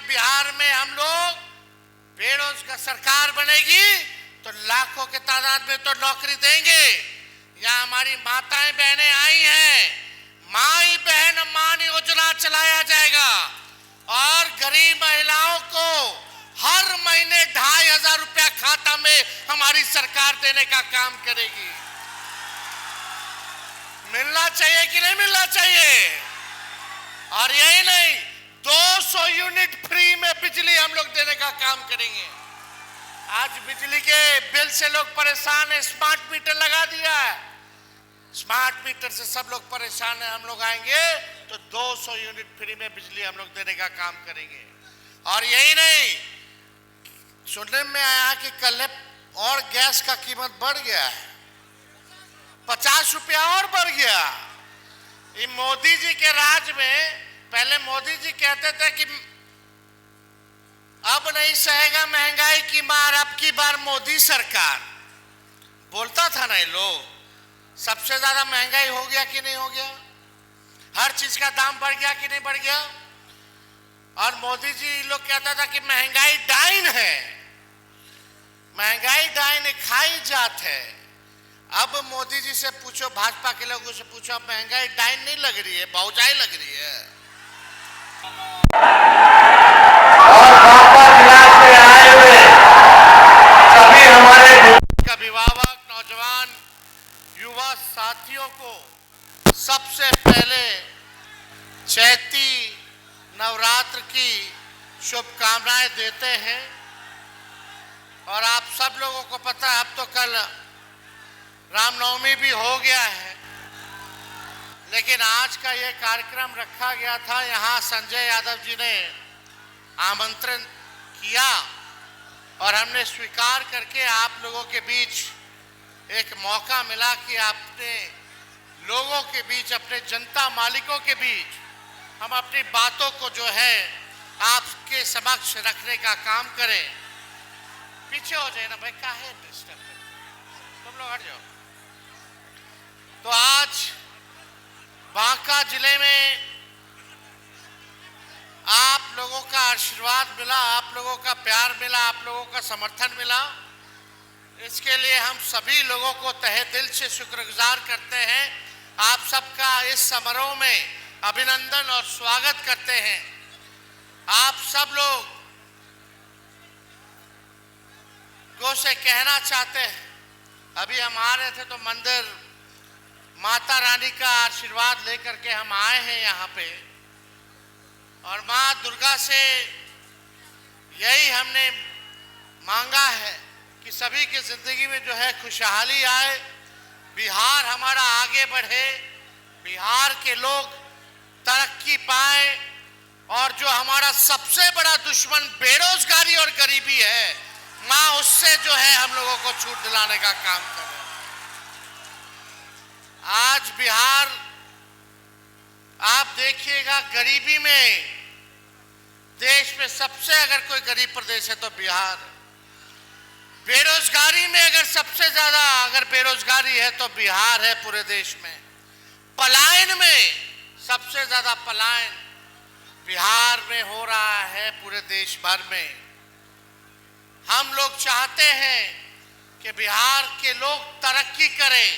बिहार में हम लोग बेरोजगार सरकार बनेगी तो लाखों के तादाद में तो नौकरी देंगे। यहाँ हमारी माताएं बहनें आई हैं, माई बहन मान योजना चलाया जाएगा और गरीब महिलाओं को हर महीने 2500 रुपया खाता में हमारी सरकार देने का काम करेगी। मिलना चाहिए कि नहीं मिलना चाहिए? और यही नहीं, 200 यूनिट फ्री में बिजली हम लोग देने का काम करेंगे। आज बिजली के बिल से लोग परेशान हैं, स्मार्ट मीटर लगा दिया है। स्मार्ट मीटर से सब लोग परेशान हैं। हम लोग आएंगे तो 200 यूनिट फ्री में बिजली हम लोग देने का काम करेंगे। और यही नहीं, सुनने में आया कि कल और गैस का कीमत बढ़ गया है, 50 रुपया और बढ़ गया। ये मोदी जी के राज में, पहले मोदी जी कहते थे कि अब नहीं सहेगा महंगाई की मार, अब की बार मोदी सरकार, बोलता था ना ये लोग। सबसे ज्यादा महंगाई हो गया कि नहीं हो गया? हर चीज का दाम बढ़ गया कि नहीं बढ़ गया? और मोदी जी लोग कहता था कि महंगाई डाइन है, महंगाई डाइन खाई जात है। अब मोदी जी से पूछो, भाजपा के लोगों से पूछो, अब महंगाई डाइन नहीं लग रही है, भौजाई लग रही है। और भाजपा जिला से आए हुए सभी हमारे अभिभावक, नौजवान, युवा साथियों को सबसे पहले चैती नवरात्र की शुभकामनाएं देते हैं। और आप सब लोगों को पता है, अब तो कल रामनवमी भी हो गया है, लेकिन आज का ये कार्यक्रम रखा गया था। यहाँ संजय यादव जी ने आमंत्रण किया और हमने स्वीकार करके आप लोगों के बीच एक मौका मिला कि अपने लोगों के बीच, अपने जनता मालिकों के बीच हम अपनी बातों को जो है आपके समक्ष रखने का काम करें। पीछे हो जाए ना भाई, काहे डिस्टर्ब, तुम लोग हट जाओ। तो आज बांका जिले में आप लोगों का आशीर्वाद मिला, आप लोगों का प्यार मिला, आप लोगों का समर्थन मिला। इसके लिए हम सभी लोगों को तहे दिल से शुक्रगुजार करते हैं। आप सबका इस समारोह में अभिनंदन और स्वागत करते हैं। आप सब लोग को से कहना चाहते हैं, अभी हम आ रहे थे तो मंदिर माता रानी का आशीर्वाद लेकर के हम आए हैं यहाँ पे, और माँ दुर्गा से यही हमने मांगा है कि सभी की जिंदगी में जो है खुशहाली आए, बिहार हमारा आगे बढ़े, बिहार के लोग तरक्की पाए, और जो हमारा सबसे बड़ा दुश्मन बेरोजगारी और गरीबी है, माँ उससे जो है हम लोगों को छूट दिलाने का काम करे। आज बिहार आप देखिएगा, गरीबी में देश में सबसे अगर कोई गरीब प्रदेश है तो बिहार। बेरोजगारी में अगर सबसे ज्यादा अगर बेरोजगारी है तो बिहार है पूरे देश में। पलायन में सबसे ज्यादा पलायन बिहार में हो रहा है पूरे देश भर में। हम लोग चाहते हैं कि बिहार के लोग तरक्की करें,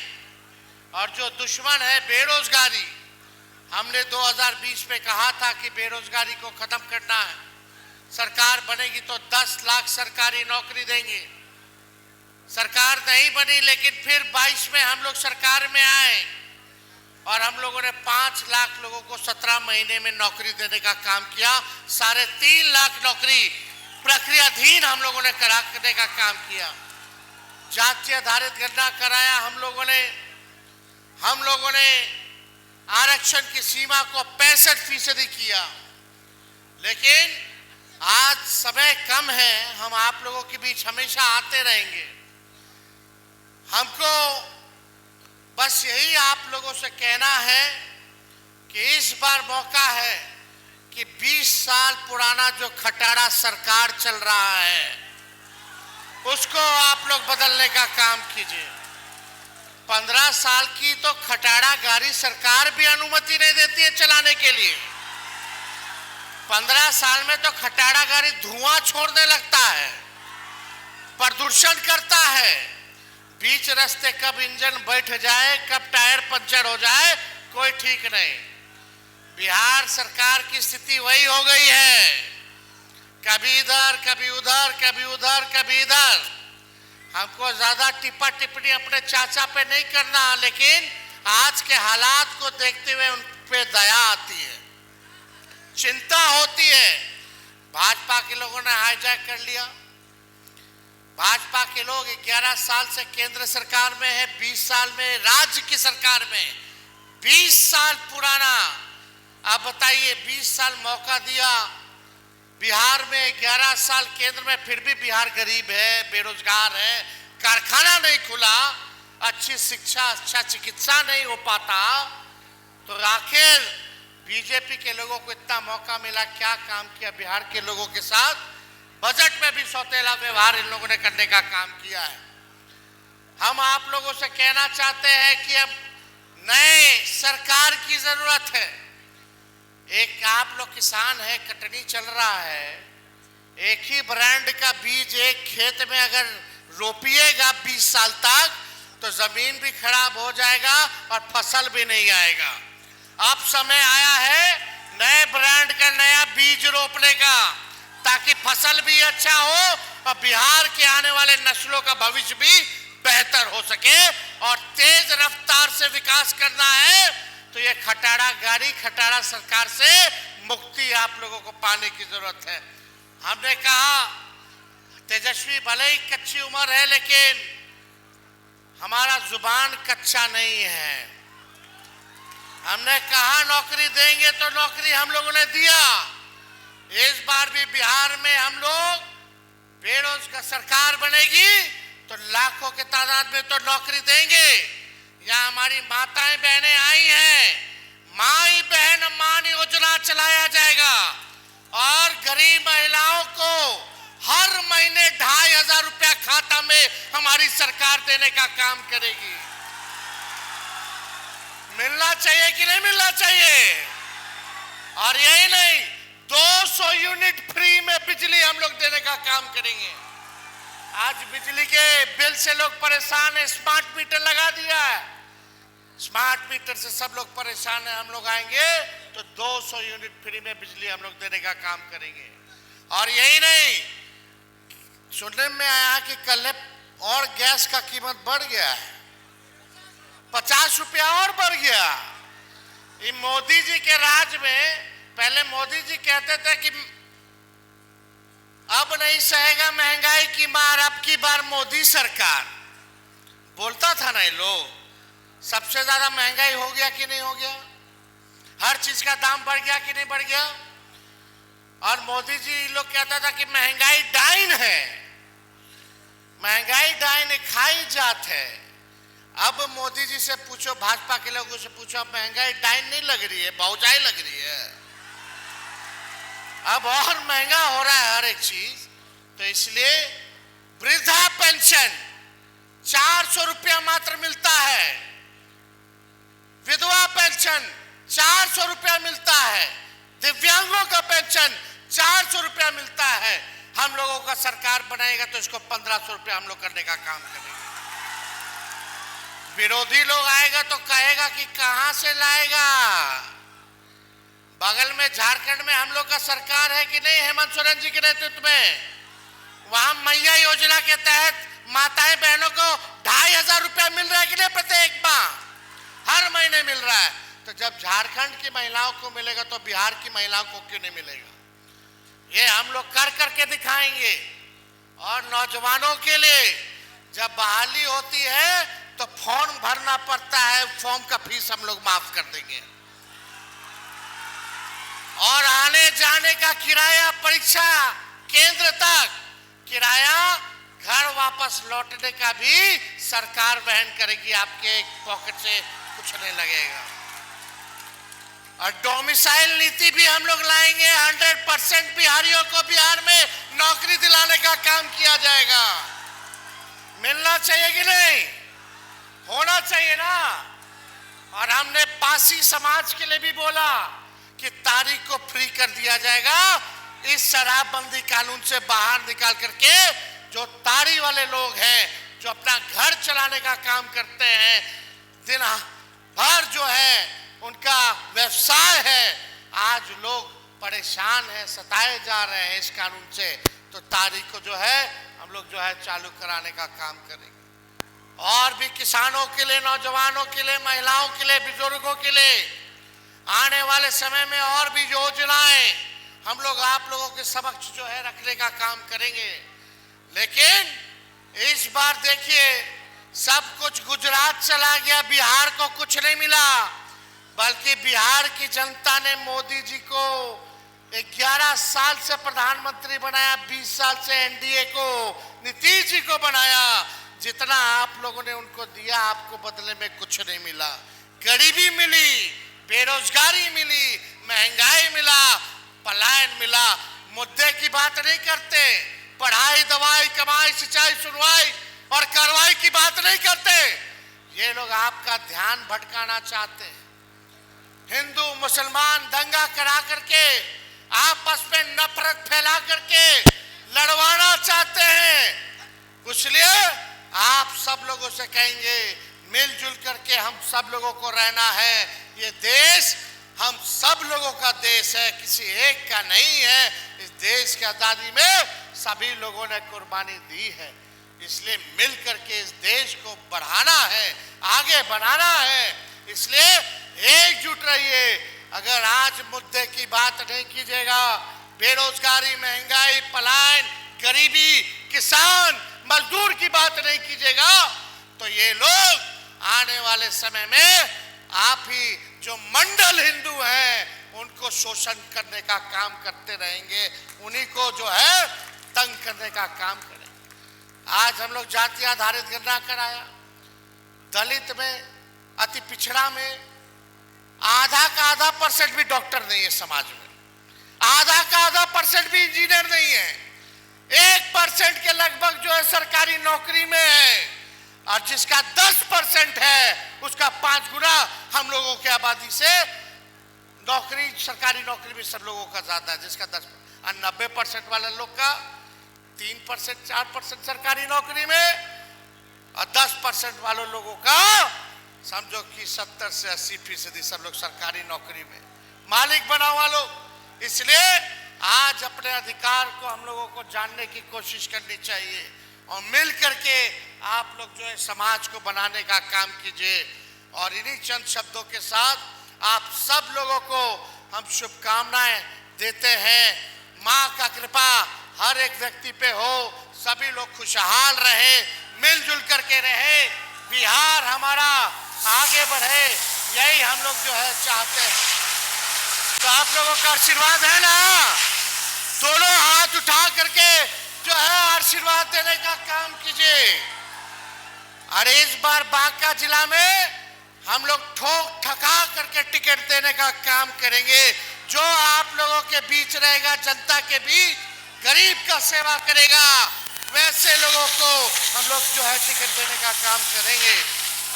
और जो दुश्मन है बेरोजगारी, हमने 2020 में कहा था कि बेरोजगारी को खत्म करना है, सरकार बनेगी तो 10 लाख सरकारी नौकरी देंगे। सरकार नहीं बनी, लेकिन फिर 22 में हम लोग सरकार में आए और हम लोगों ने 5 लाख लोगों को 17 महीने में नौकरी देने का काम किया। 3.5 लाख नौकरी प्रक्रियाधीन हम लोगों ने कराने का काम किया। जाति आधारित गणना कराया हम लोगों ने आरक्षण की सीमा को 65% किया। लेकिन आज समय कम है, हम आप लोगों के बीच हमेशा आते रहेंगे। हमको बस यही आप लोगों से कहना है कि इस बार मौका है कि 20 साल पुराना जो खटारा सरकार चल रहा है उसको आप लोग बदलने का काम कीजिए। 15 साल की तो खटारा गाड़ी सरकार भी अनुमति नहीं देती है चलाने के लिए। 15 साल में तो खटाड़ा गाड़ी धुआं छोड़ने लगता है, प्रदूषण करता है। बीच रास्ते कब इंजन बैठ जाए, कब टायर पंचर हो जाए, कोई ठीक नहीं। बिहार सरकार की स्थिति वही हो गई है, कभी इधर कभी उधर, कभी उधर कभी इधर। हमको ज्यादा टिप्पा टिप्पणी अपने चाचा पे नहीं करना, लेकिन आज के हालात को देखते हुए उन पे दया आती है, चिंता होती है। भाजपा के लोगों ने हाईजैक कर लिया। भाजपा के लोग 11 साल से केंद्र सरकार में है, 20 साल में राज्य की सरकार में, 20 साल पुराना। अब बताइए, 20 साल मौका दिया बिहार में, 11 साल केंद्र में, फिर भी बिहार गरीब है, बेरोजगार है, कारखाना नहीं खुला, अच्छी शिक्षा, अच्छा चिकित्सा नहीं हो पाता। तो आखिर बीजेपी के लोगों को इतना मौका मिला, क्या काम किया बिहार के लोगों के साथ? बजट में भी सौतेला व्यवहार इन लोगों ने करने का काम किया है। हम आप लोगों से कहना चाहते हैं कि अब नए सरकार की जरूरत है। एक आप लोग किसान है, कटनी चल रहा है, एक ही ब्रांड का बीज एक खेत में अगर रोपिएगा 20 साल तक तो जमीन भी खराब हो जाएगा और फसल भी नहीं आएगा। अब समय आया है नए ब्रांड का नया बीज रोपने का, ताकि फसल भी अच्छा हो और बिहार के आने वाले नस्लों का भविष्य भी बेहतर हो सके। और तेज रफ्तार से विकास करना है तो ये खटाड़ा गाड़ी, खटाड़ा सरकार से मुक्ति आप लोगों को पाने की जरूरत है। हमने कहा तेजस्वी भले ही कच्ची उम्र है, लेकिन हमारा जुबान कच्चा नहीं है। हमने कहा नौकरी देंगे तो नौकरी हम लोगों ने दिया। इस बार भी बिहार में हम लोग बेरोजगार सरकार बनेगी तो लाखों के तादाद में तो नौकरी देंगे। यहाँ हमारी माताएं बहनें आई हैं, माई बहन मान योजना चलाया जाएगा और गरीब महिलाओं को हर महीने 2500 रुपया खाता में हमारी सरकार देने का काम करेगी। मिलना चाहिए कि नहीं मिलना चाहिए? और यही नहीं, 200 यूनिट फ्री में बिजली हम लोग देने का काम करेंगे। आज बिजली के बिल से लोग परेशान है, स्मार्ट मीटर लगा दिया है, स्मार्ट मीटर से सब लोग परेशान है। हम लोग आएंगे तो 200 यूनिट फ्री में बिजली हम लोग देने का काम करेंगे। और यही नहीं, सुनने में आया कि कल और गैस का कीमत बढ़ गया है, 50 रुपया और बढ़ गया। ये मोदी जी के राज में, पहले मोदी जी कहते थे कि अब नहीं सहेगा महंगाई की मार, अब की बार मोदी सरकार, बोलता था ना ये लोग। सबसे ज्यादा महंगाई हो गया कि नहीं हो गया? हर चीज का दाम बढ़ गया कि नहीं बढ़ गया? और मोदी जी लोग कहता था कि महंगाई डाइन है, महंगाई डाइन खाई जात है। अब मोदी जी से पूछो, भाजपा के लोगों से पूछो, महंगाई डाइन नहीं लग रही है, भौजाई लग रही है। अब और महंगा हो रहा है हर एक चीज। तो इसलिए वृद्धा पेंशन 400 रुपया मात्र मिलता है, विधवा पेंशन 400 रुपया मिलता है, दिव्यांगों का पेंशन 400 रुपया मिलता है। हम लोगों का सरकार बनाएगा तो इसको 1500 रुपया हम लोग करने का काम करेंगे। विरोधी लोग आएगा तो कहेगा कि कहां से लाएगा? बगल में झारखंड में हम लोग का सरकार है कि नहीं, हेमंत सोरेन जी के नेतृत्व में, वहां मैया योजना के तहत माताएं बहनों को 2500 रुपया मिल रहा है कि नहीं? प्रत्येक माह हर महीने मिल रहा है। तो जब झारखंड की महिलाओं को मिलेगा तो बिहार की महिलाओं को क्यों नहीं मिलेगा? ये हम लोग कर करके दिखाएंगे। और नौजवानों के लिए जब बहाली होती है तो फॉर्म भरना पड़ता है, फॉर्म का फीस हम लोग माफ कर देंगे। और आने जाने का किराया, परीक्षा केंद्र तक किराया, घर वापस लौटने का भी सरकार वहन करेगी, आपके पॉकेट से कुछ नहीं लगेगा। और डोमिसाइल नीति भी हम लोग लाएंगे, 100% बिहारियों को बिहार में नौकरी दिलाने का काम किया जाएगा। मिलना चाहिए कि नहीं? होना चाहिए ना। और हमने पासी समाज के लिए भी बोला कि तारीख को फ्री कर दिया जाएगा। इस शराबबंदी कानून से बाहर निकाल करके जो ताड़ी वाले लोग हैं, जो अपना घर चलाने का काम करते हैं, दिन भर जो है उनका व्यवसाय है, आज लोग परेशान हैं, सताए जा रहे हैं इस कानून से। तो तारीख को जो है हम लोग जो है चालू कराने का काम करेंगे। और भी किसानों के लिए, नौजवानों के लिए, महिलाओं के लिए, बुजुर्गों के लिए आने वाले समय में और भी योजनाएं हम लोग आप लोगों के समक्ष जो है रखने का काम करेंगे। लेकिन इस बार देखिए, सब कुछ गुजरात चला गया, बिहार को कुछ नहीं मिला, बल्कि बिहार की जनता ने मोदी जी को 11 साल से प्रधानमंत्री बनाया, 20 साल से एनडीए को, नीतीश जी को बनाया। जितना आप लोगों ने उनको दिया, आपको बदले में कुछ नहीं मिला। गरीबी मिली, बेरोजगारी मिली, महंगाई मिला, पलायन मिला। मुद्दे की बात नहीं करते, पढ़ाई, दवाई, कमाई, सिंचाई, सुनवाई और कार्रवाई की बात नहीं करते। ये लोग आपका ध्यान भटकाना चाहते हैं। हिंदू मुसलमान दंगा करा करके, आपस में नफरत फैला करके लड़वाना चाहते हैं। इसलिए आप सब लोगों से कहेंगे, मिलजुल करके हम सब लोगों को रहना है। ये देश हम सब लोगों का देश है, किसी एक का नहीं है। इस देश की आजादी में सभी लोगों ने कुर्बानी दी है, इसलिए मिल करके इस देश को बढ़ाना है, आगे बढ़ाना है। इसलिए एकजुट रहिए। अगर आज मुद्दे की बात नहीं कीजिएगा, बेरोजगारी, महंगाई, पलायन, गरीबी, किसान, मजदूर की बात नहीं कीजिएगा, तो ये लोग आने वाले समय में आप ही जो मंडल हिंदू हैं उनको शोषण करने का काम करते रहेंगे, उन्हीं को जो है तंग करने का काम करेंगे। आज हम लोग जाति आधारित गणना कराया, दलित में, अति पिछड़ा में आधा का आधा % भी डॉक्टर नहीं है समाज में, आधा का आधा % भी इंजीनियर नहीं है, 1% के लगभग जो है सरकारी नौकरी में है, और जिसका 10% है उसका 5 गुना हम लोगों की आबादी से नौकरी, सरकारी नौकरी में सब लोगों का ज्यादा है, जिसका 10 और 90% वाले लोग का 3% 4% सरकारी नौकरी में, और 10% वालों लोगों का समझो कि 70 से 80% सब लोग सरकारी नौकरी में मालिक बना हुआ लोग। इसलिए आज अपने अधिकार को हम लोगों को जानने की कोशिश करनी चाहिए और मिल करके आप लोग जो है समाज को बनाने का काम कीजिए। और इन्हीं चंद शब्दों के साथ आप सब लोगों को हम शुभकामनाएं देते हैं। माँ का कृपा हर एक व्यक्ति पे हो, सभी लोग खुशहाल रहे, मिलजुल करके रहे, बिहार हमारा आगे बढ़े, यही हम लोग जो है चाहते हैं। तो आप लोगों का आशीर्वाद है ना? दोनों हाथ उठा करके जो है आशीर्वाद देने का काम कीजिए। अरे इस बार बांका जिला में हम लोग ठोक ठका करके टिकट देने का काम करेंगे। जो आप लोगों के बीच रहेगा, जनता के बीच, गरीब का सेवा करेगा, वैसे लोगों को हम लोग जो है टिकट देने का काम करेंगे।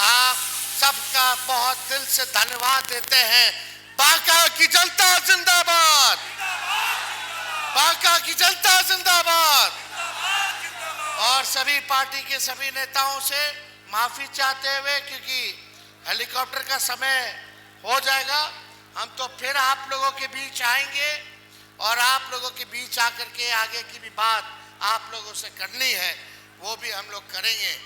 आप सबका बहुत दिल से धन्यवाद देते हैं। बांका की जनता जिंदाबाद, बांका की जनता जिंदाबाद। और सभी पार्टी के सभी नेताओं से माफी चाहते हुए, क्योंकि हेलीकॉप्टर का समय हो जाएगा, हम तो फिर आप लोगों के बीच आएंगे और आप लोगों के बीच आकर के आगे की भी बात आप लोगों से करनी है, वो भी हम लोग करेंगे।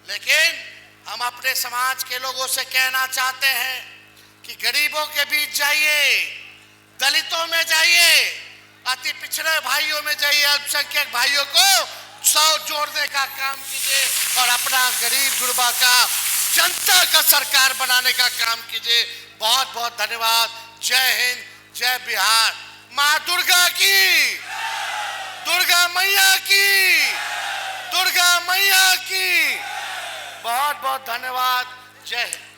लेकिन हम अपने समाज के लोगों से कहना चाहते हैं कि गरीबों के बीच जाइए, दलितों में जाइए, अति पिछड़े भाइयों में जाइए, अल्पसंख्यक भाइयों को जोड़ने का काम कीजिए और अपना गरीब गुरबा का, जनता का सरकार बनाने का काम कीजिए। बहुत बहुत धन्यवाद। जय हिंद, जय बिहार। माँ दुर्गा की, दुर्गा मैया की, दुर्गा मैया की बहुत बहुत धन्यवाद। जय हिंद।